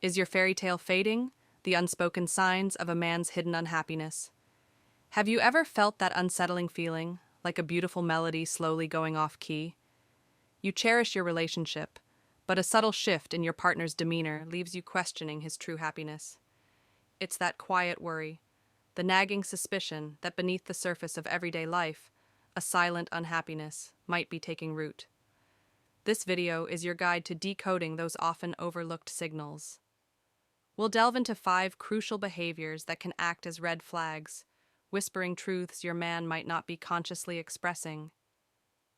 Is your fairy tale fading? The unspoken signs of a man's hidden unhappiness. Have you ever felt that unsettling feeling, like a beautiful melody slowly going off key? You cherish your relationship, but a subtle shift in your partner's demeanor leaves you questioning his true happiness. It's that quiet worry, the nagging suspicion that beneath the surface of everyday life, a silent unhappiness might be taking root. This video is your guide to decoding those often overlooked signals. We'll delve into 5 crucial behaviors that can act as red flags, whispering truths your man might not be consciously expressing.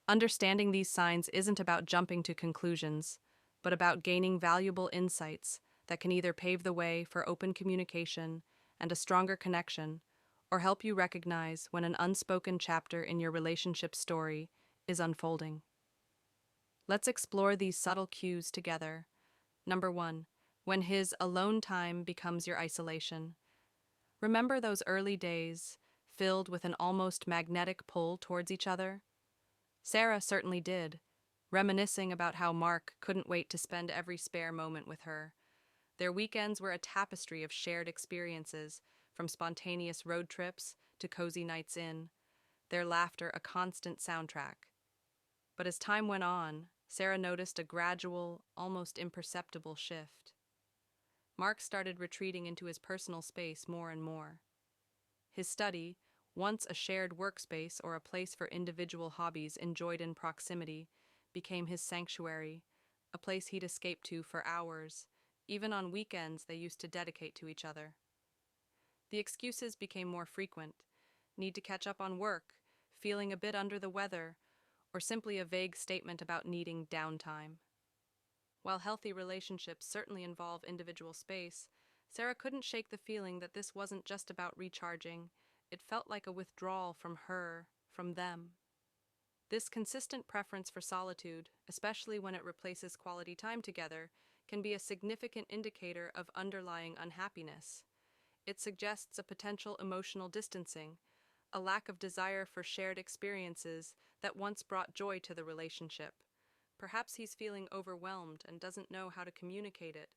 Understanding these signs isn't about jumping to conclusions, but about gaining valuable insights that can either pave the way for open communication and a stronger connection, or help you recognize when an unspoken chapter in your relationship story is unfolding. Let's explore these subtle cues together. Number 1. When his alone time becomes your isolation. Remember those early days, filled with an almost magnetic pull towards each other? Sarah certainly did, reminiscing about how Mark couldn't wait to spend every spare moment with her. Their weekends were a tapestry of shared experiences, from spontaneous road trips to cozy nights in, their laughter a constant soundtrack. But as time went on, Sarah noticed a gradual, almost imperceptible shift. Mark started retreating into his personal space more and more. His study, once a shared workspace or a place for individual hobbies enjoyed in proximity, became his sanctuary, a place he'd escape to for hours, even on weekends they used to dedicate to each other. The excuses became more frequent: need to catch up on work, feeling a bit under the weather, or simply a vague statement about needing downtime. While healthy relationships certainly involve individual space, Sarah couldn't shake the feeling that this wasn't just about recharging. It felt like a withdrawal from her, from them. This consistent preference for solitude, especially when it replaces quality time together, can be a significant indicator of underlying unhappiness. It suggests a potential emotional distancing, a lack of desire for shared experiences that once brought joy to the relationship. Perhaps he's feeling overwhelmed and doesn't know how to communicate it,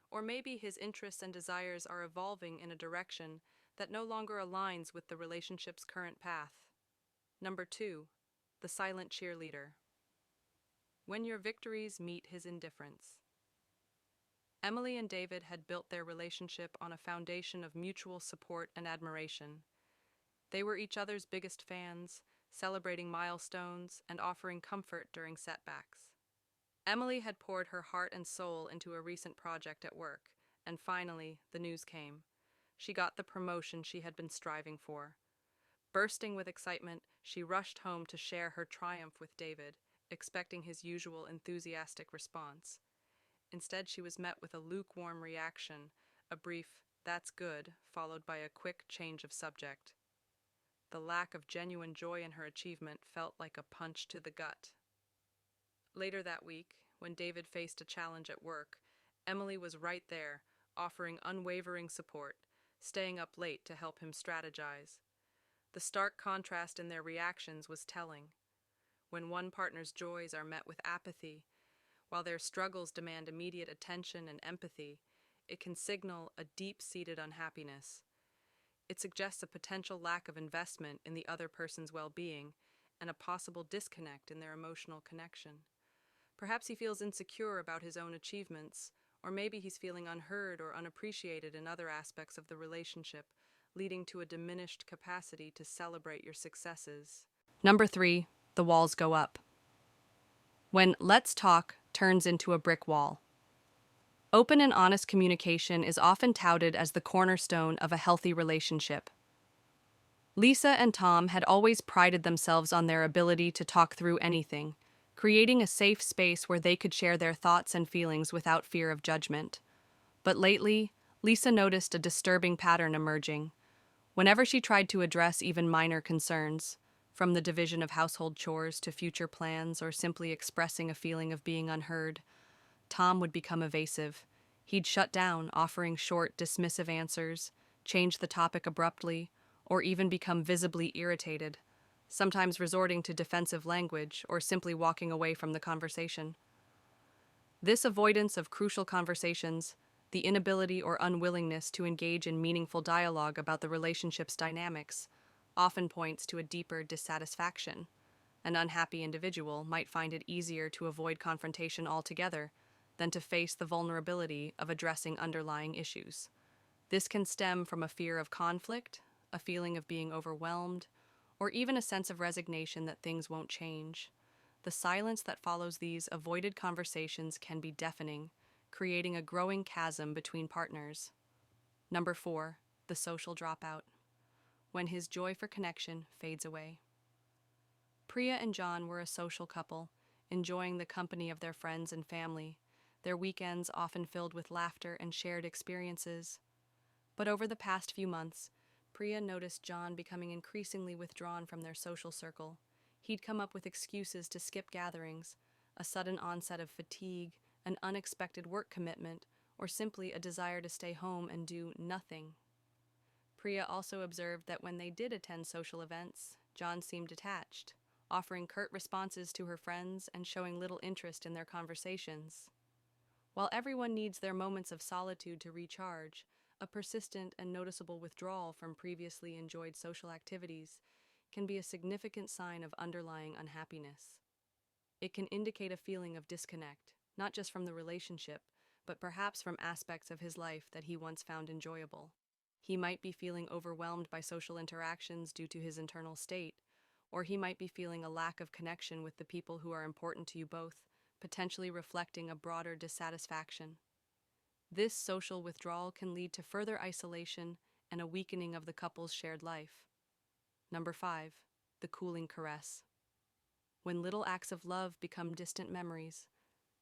or maybe his interests and desires are evolving in a direction that no longer aligns with the relationship's current path. Number 2. The silent cheerleader. When your victories meet his indifference. Emily and David had built their relationship on a foundation of mutual support and admiration. They were each other's biggest fans, celebrating milestones and offering comfort during setbacks. Emily had poured her heart and soul into a recent project at work, and finally, the news came. She got the promotion she had been striving for. Bursting with excitement, she rushed home to share her triumph with David, expecting his usual enthusiastic response. Instead, she was met with a lukewarm reaction, a brief "that's good," followed by a quick change of subject. The lack of genuine joy in her achievement felt like a punch to the gut. Later that week, when David faced a challenge at work, Emily was right there, offering unwavering support, staying up late to help him strategize. The stark contrast in their reactions was telling. When one partner's joys are met with apathy, while their struggles demand immediate attention and empathy, it can signal a deep-seated unhappiness. It suggests a potential lack of investment in the other person's well-being and a possible disconnect in their emotional connection. Perhaps he feels insecure about his own achievements, or maybe he's feeling unheard or unappreciated in other aspects of the relationship, leading to a diminished capacity to celebrate your successes. Number 3, the walls go up. When "let's talk" turns into a brick wall. Open and honest communication is often touted as the cornerstone of a healthy relationship. Lisa and Tom had always prided themselves on their ability to talk through anything, creating a safe space where they could share their thoughts and feelings without fear of judgment. But lately, Lisa noticed a disturbing pattern emerging. Whenever she tried to address even minor concerns, from the division of household chores to future plans or simply expressing a feeling of being unheard, Tom would become evasive. He'd shut down, offering short, dismissive answers, change the topic abruptly, or even become visibly irritated, sometimes resorting to defensive language or simply walking away from the conversation. This avoidance of crucial conversations, The inability or unwillingness to engage in meaningful dialogue about the relationship's dynamics often points to a deeper dissatisfaction. An unhappy individual might find it easier to avoid confrontation altogether than to face the vulnerability of addressing underlying issues. This can stem from a fear of conflict, a feeling of being overwhelmed, or even a sense of resignation that things won't change. The silence that follows these avoided conversations can be deafening, creating a growing chasm between partners. Number 4, the social dropout. When his joy for connection fades away. Priya and John were a social couple, enjoying the company of their friends and family, their weekends often filled with laughter and shared experiences. But over the past few months, Priya noticed John becoming increasingly withdrawn from their social circle. He'd come up with excuses to skip gatherings, a sudden onset of fatigue, an unexpected work commitment, or simply a desire to stay home and do nothing. Priya also observed that when they did attend social events, John seemed detached, offering curt responses to her friends and showing little interest in their conversations. While everyone needs their moments of solitude to recharge, a persistent and noticeable withdrawal from previously enjoyed social activities can be a significant sign of underlying unhappiness. It can indicate a feeling of disconnect, not just from the relationship, but perhaps from aspects of his life that he once found enjoyable. He might be feeling overwhelmed by social interactions due to his internal state, or he might be feeling a lack of connection with the people who are important to you both, potentially reflecting a broader dissatisfaction. This social withdrawal can lead to further isolation and a weakening of the couple's shared life. Number 5, the cooling caress. When little acts of love become distant memories,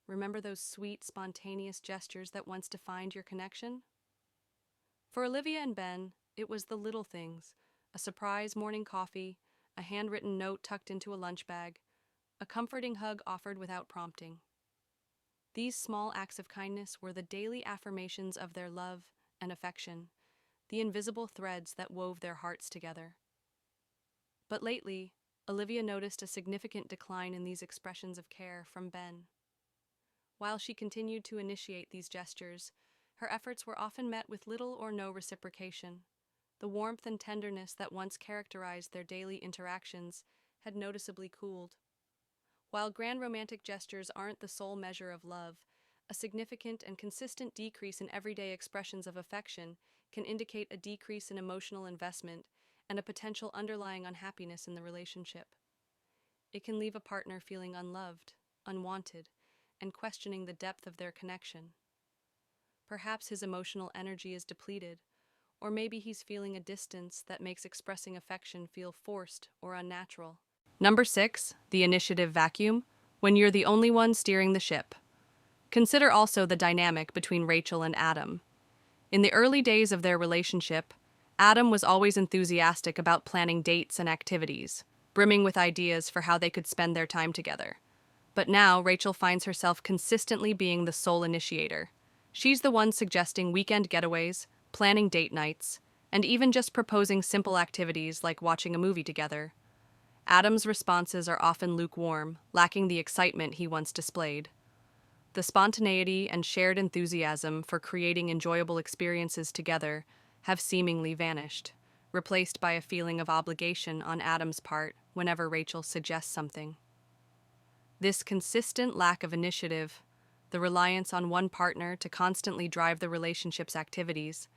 remember those sweet, spontaneous gestures that once defined your connection? For Olivia and Ben, it was the little things: a surprise morning coffee, a handwritten note tucked into a lunch bag, a comforting hug offered without prompting. These small acts of kindness were the daily affirmations of their love and affection, the invisible threads that wove their hearts together. But lately, Olivia noticed a significant decline in these expressions of care from Ben. While she continued to initiate these gestures, her efforts were often met with little or no reciprocation. The warmth and tenderness that once characterized their daily interactions had noticeably cooled. While grand romantic gestures aren't the sole measure of love, a significant and consistent decrease in everyday expressions of affection can indicate a decrease in emotional investment and a potential underlying unhappiness in the relationship. It can leave a partner feeling unloved, unwanted, and questioning the depth of their connection. Perhaps his emotional energy is depleted, or maybe he's feeling a distance that makes expressing affection feel forced or unnatural. Number 6, the initiative vacuum, when you're the only one steering the ship. Consider also the dynamic between Rachel and Adam. In the early days of their relationship, Adam was always enthusiastic about planning dates and activities, brimming with ideas for how they could spend their time together. But now Rachel finds herself consistently being the sole initiator. She's the one suggesting weekend getaways, planning date nights, and even just proposing simple activities like watching a movie together. Adam's responses are often lukewarm, lacking the excitement he once displayed. The spontaneity and shared enthusiasm for creating enjoyable experiences together have seemingly vanished, replaced by a feeling of obligation on Adam's part whenever Rachel suggests something. This consistent lack of initiative, the reliance on one partner to constantly drive the relationship's activities,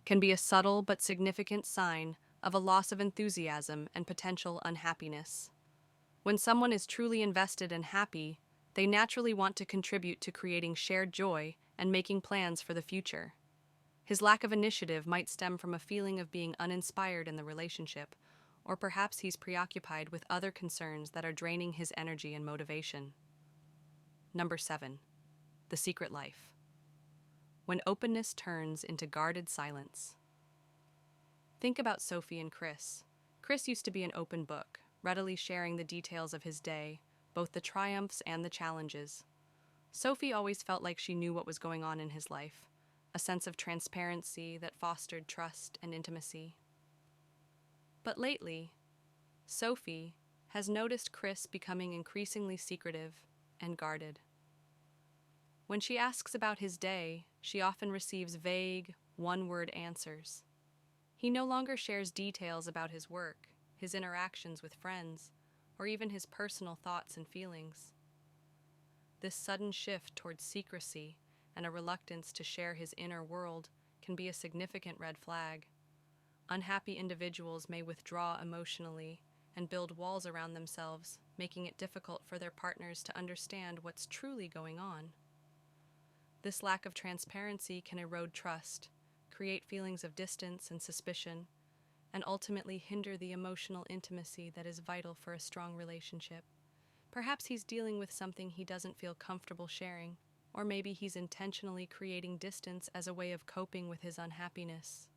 can be a subtle but significant sign of a loss of enthusiasm and potential unhappiness. When someone is truly invested and happy, they naturally want to contribute to creating shared joy and making plans for the future. His lack of initiative might stem from a feeling of being uninspired in the relationship, or perhaps he's preoccupied with other concerns that are draining his energy and motivation. Number 7, the secret life. When openness turns into guarded silence. Think about Sophie and Chris. Chris used to be an open book, readily sharing the details of his day, both the triumphs and the challenges. Sophie always felt like she knew what was going on in his life, a sense of transparency that fostered trust and intimacy. But lately, Sophie has noticed Chris becoming increasingly secretive and guarded. When she asks about his day, she often receives vague, one-word answers. He no longer shares details about his work, his interactions with friends, or even his personal thoughts and feelings. This sudden shift towards secrecy and a reluctance to share his inner world can be a significant red flag. Unhappy individuals may withdraw emotionally and build walls around themselves, making it difficult for their partners to understand what's truly going on. This lack of transparency can erode trust, create feelings of distance and suspicion, and ultimately hinder the emotional intimacy that is vital for a strong relationship. Perhaps he's dealing with something he doesn't feel comfortable sharing, or maybe he's intentionally creating distance as a way of coping with his unhappiness.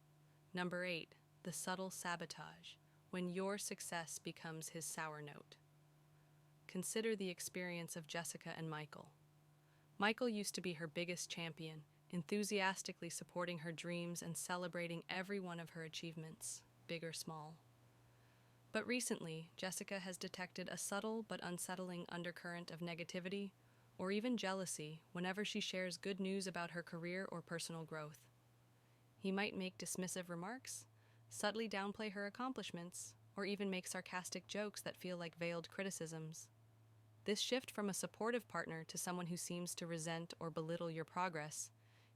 Number 8, the subtle sabotage, when your success becomes his sour note. Consider the experience of Jessica and Michael. Michael used to be her biggest champion, enthusiastically supporting her dreams and celebrating every one of her achievements, big or small. But recently, Jessica has detected a subtle but unsettling undercurrent of negativity or even jealousy whenever she shares good news about her career or personal growth. He might make dismissive remarks, subtly downplay her accomplishments, or even make sarcastic jokes that feel like veiled criticisms. This shift from a supportive partner to someone who seems to resent or belittle your progress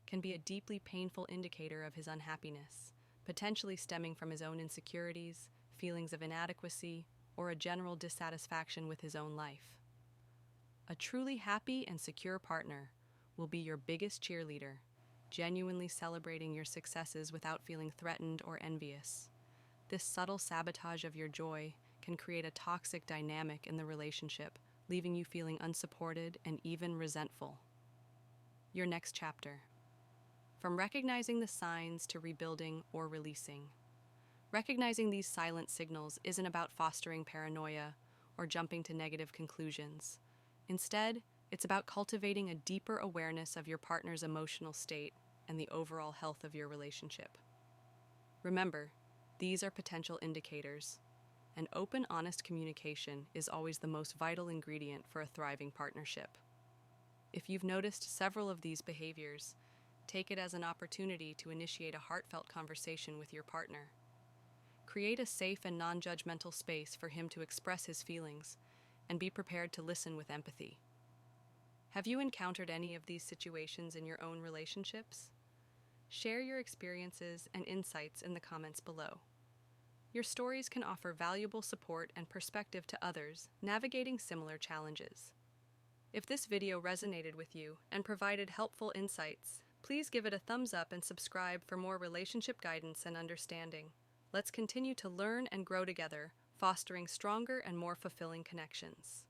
can be a deeply painful indicator of his unhappiness, potentially stemming from his own insecurities, feelings of inadequacy, or a general dissatisfaction with his own life. A truly happy and secure partner will be your biggest cheerleader, genuinely celebrating your successes without feeling threatened or envious. This subtle sabotage of your joy can create a toxic dynamic in the relationship, leaving you feeling unsupported and even resentful. Your next chapter. From recognizing the signs to rebuilding or releasing. Recognizing these silent signals isn't about fostering paranoia or jumping to negative conclusions. Instead, it's about cultivating a deeper awareness of your partner's emotional state and the overall health of your relationship. Remember, these are potential indicators, and open, honest communication is always the most vital ingredient for a thriving partnership. If you've noticed several of these behaviors, take it as an opportunity to initiate a heartfelt conversation with your partner. Create a safe and non-judgmental space for him to express his feelings, and be prepared to listen with empathy. Have you encountered any of these situations in your own relationships? Share your experiences and insights in the comments below. Your stories can offer valuable support and perspective to others navigating similar challenges. If this video resonated with you and provided helpful insights, please give it a thumbs up and subscribe for more relationship guidance and understanding. Let's continue to learn and grow together, fostering stronger and more fulfilling connections.